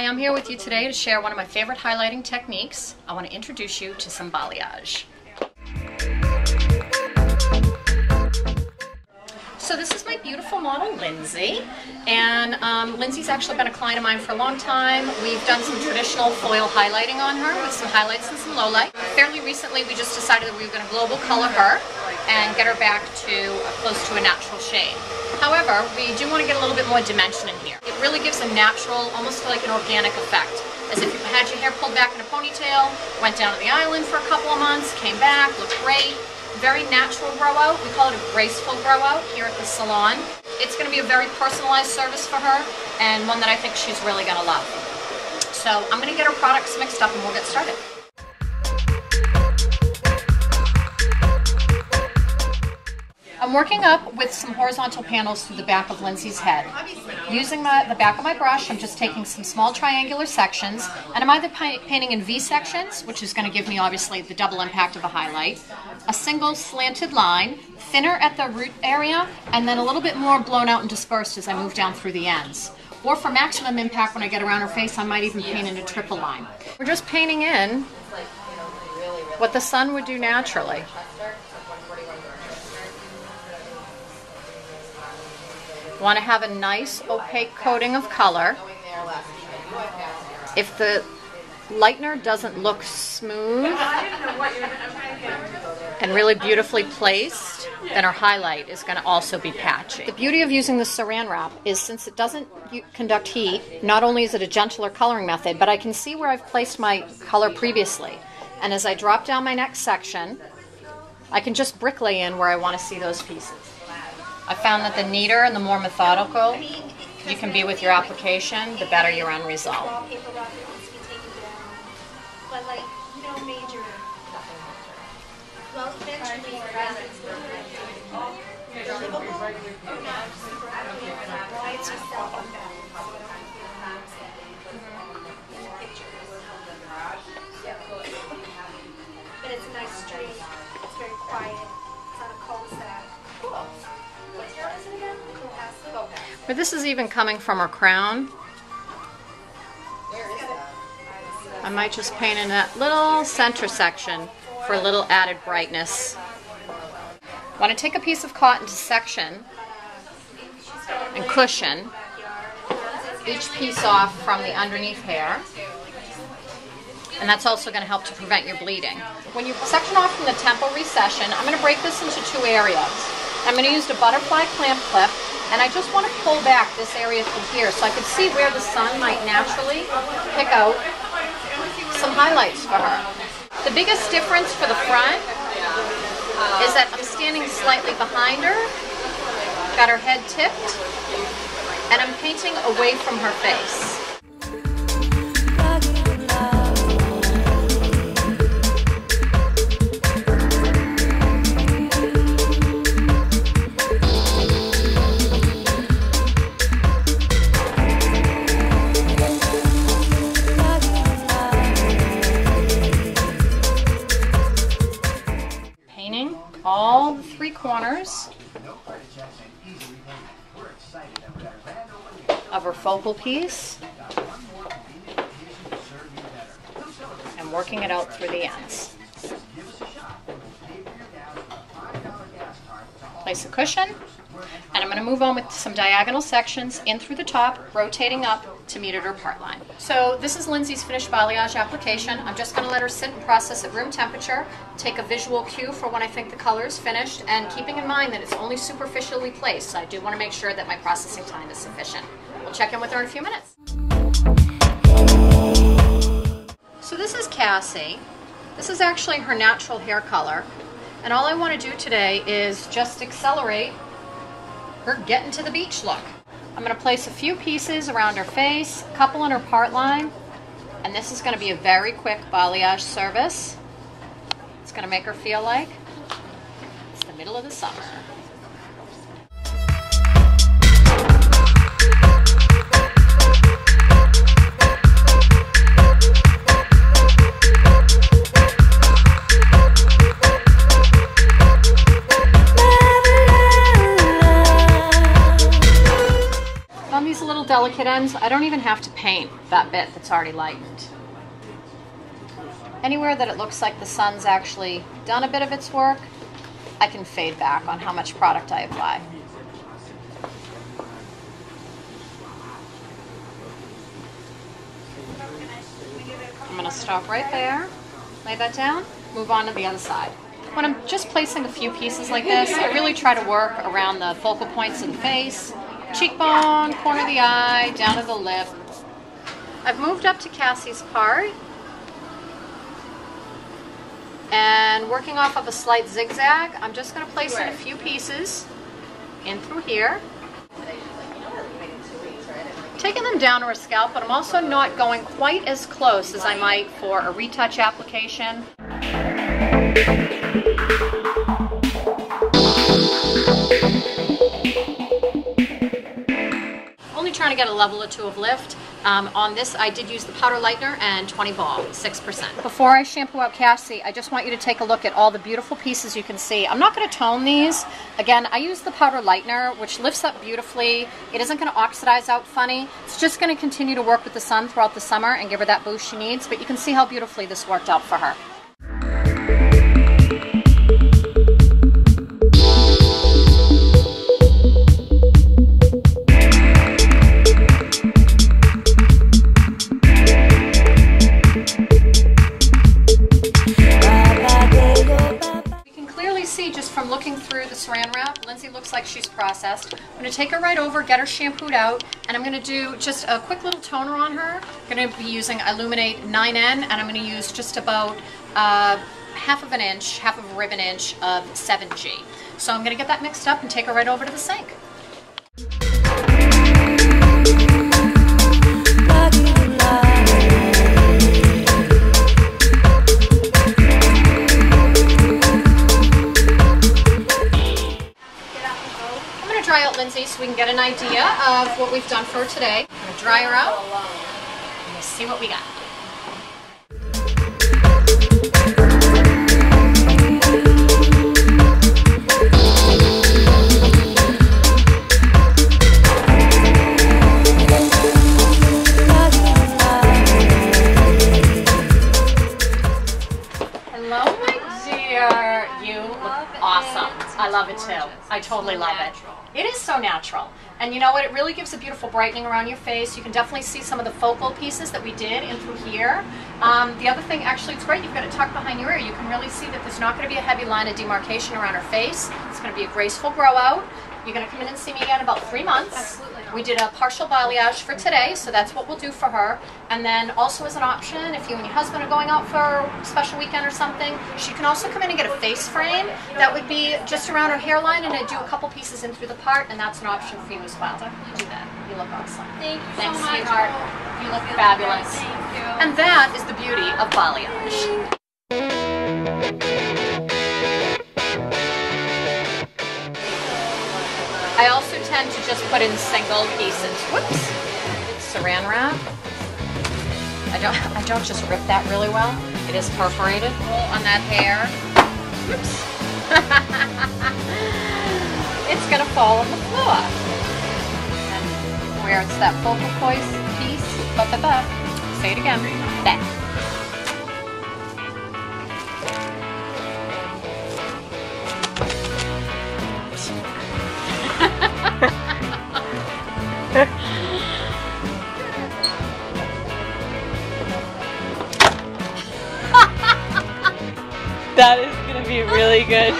Hi, I'm here with you today to share one of my favorite highlighting techniques. I want to introduce you to some balayage. So this is my beautiful model, Lindsay, and Lindsay's actually been a client of mine for a long time. We've done some traditional foil highlighting on her with some highlights and some lowlight. Fairly recently, we just decided that we were going to global color her and get her back to close to a natural shade. However, we do want to get a little bit more dimension in here. It really gives a natural, almost like an organic effect, as if you had your hair pulled back in a ponytail, went down to the island for a couple of months, came back, looked great. Very natural grow out. We call it a graceful grow out here at the salon. It's going to be a very personalized service for her and one that I think she's really going to love. So I'm going to get her products mixed up and we'll get started. I'm working up with some horizontal panels through the back of Lindsay's head. Using the back of my brush, I'm just taking some small triangular sections, and I'm either painting in V sections, which is going to give me obviously the double impact of a highlight, a single slanted line, thinner at the root area, and then a little bit more blown out and dispersed as I move down through the ends. Or for maximum impact when I get around her face, I might even paint in a triple line. We're just painting in what the sun would do naturally. Want to have a nice opaque coating of color. If the lightener doesn't look smooth and really beautifully placed, then our highlight is going to also be patchy. The beauty of using the saran wrap is since it doesn't conduct heat, not only is it a gentler coloring method, but I can see where I've placed my color previously. And as I drop down my next section, I can just bricklay in where I want to see those pieces. I found that the neater and the more methodical you can be with your application, the better your end result. But it's a nice street. It's very quiet. It's on a cul-de-sac. Cool. But this is even coming from her crown. I might just paint in that little center section for a little added brightness. Want to take a piece of cotton to section and cushion each piece off from the underneath hair. And that's also going to help to prevent your bleeding. When you section off from the temple recession, I'm going to break this into two areas. I'm going to use the butterfly clamp clip, and I just want to pull back this area through here so I can see where the sun might naturally pick out some highlights for her. The biggest difference for the front is that I'm standing slightly behind her, got her head tipped, and I'm painting away from her face. All the three corners of her focal piece and working it out through the ends. Place a cushion, and I'm going to move on with some diagonal sections in through the top, rotating up to meet at her part line. So this is Lindsay's finished balayage application. I'm just going to let her sit and process at room temperature, take a visual cue for when I think the color is finished, and keeping in mind that it's only superficially placed, so I do want to make sure that my processing time is sufficient. We'll check in with her in a few minutes. So this is Cassie. This is actually her natural hair color, and all I want to do today is just accelerate her getting to the beach look. I'm going to place a few pieces around her face, a couple on her part line, and this is going to be a very quick balayage service. It's going to make her feel like it's the middle of the summer. these little delicate ends, I don't even have to paint that bit that's already lightened. Anywhere that it looks like the sun's actually done a bit of its work, I can fade back on how much product I apply. I'm going to stop right there, lay that down, move on to the other side. When I'm just placing a few pieces like this, I really try to work around the focal points of the face, cheekbone, corner of the eye, down to the lip. I've moved up to Cassie's part, and working off of a slight zigzag, I'm just going to place in a few pieces in through here. Taking them down to her scalp, but I'm also not going quite as close as I might for a retouch application. Only trying to get a level or two of lift. On this, I did use the powder lightener and 20 ball, 6%. Before I shampoo out Cassie, I just want you to take a look at all the beautiful pieces you can see. I'm not going to tone these. Again, I use the powder lightener, which lifts up beautifully. It isn't going to oxidize out funny. It's just going to continue to work with the sun throughout the summer and give her that boost she needs. But you can see how beautifully this worked out for her. From looking through the saran wrap, Lindsay looks like she's processed. I'm going to take her right over, get her shampooed out, and I'm going to do just a quick little toner on her. I'm going to be using Illuminate 9N, and I'm going to use just about half of a ribbon inch of 7G. So I'm going to get that mixed up and take her right over to the sink. Try out Lindsay so we can get an idea of what we've done for her today. I'm going to dry her out and we'll see what we got. Hello, my dear. You look awesome. I love it too. I totally love it. It is so natural. And you know what? It really gives a beautiful brightening around your face. You can definitely see some of the focal pieces that we did in through here. The other thing, actually, it's great. You've got it tucked behind your ear. You can really see that there's not going to be a heavy line of demarcation around her face. It's going to be a graceful grow out. You're going to come in and see me again in about 3 months. Absolutely. We did a partial balayage for today, so that's what we'll do for her. And then also as an option, if you and your husband are going out for a special weekend or something, she can also come in and get a face frame. That would be just around her hairline, and I'd do a couple pieces in through the part, and that's an option for you as well. Definitely do that. You look awesome. Thank you Thanks, so much. sweetheart. You look fabulous. Thank you. And that is the beauty of balayage. I also tend to just put in single pieces. Whoops. Saran wrap. I don't just rip that really well. It is perforated on that hair. Whoops. It's gonna fall on the floor. And where it's that focal point piece, say it again, that. That is going to be really good.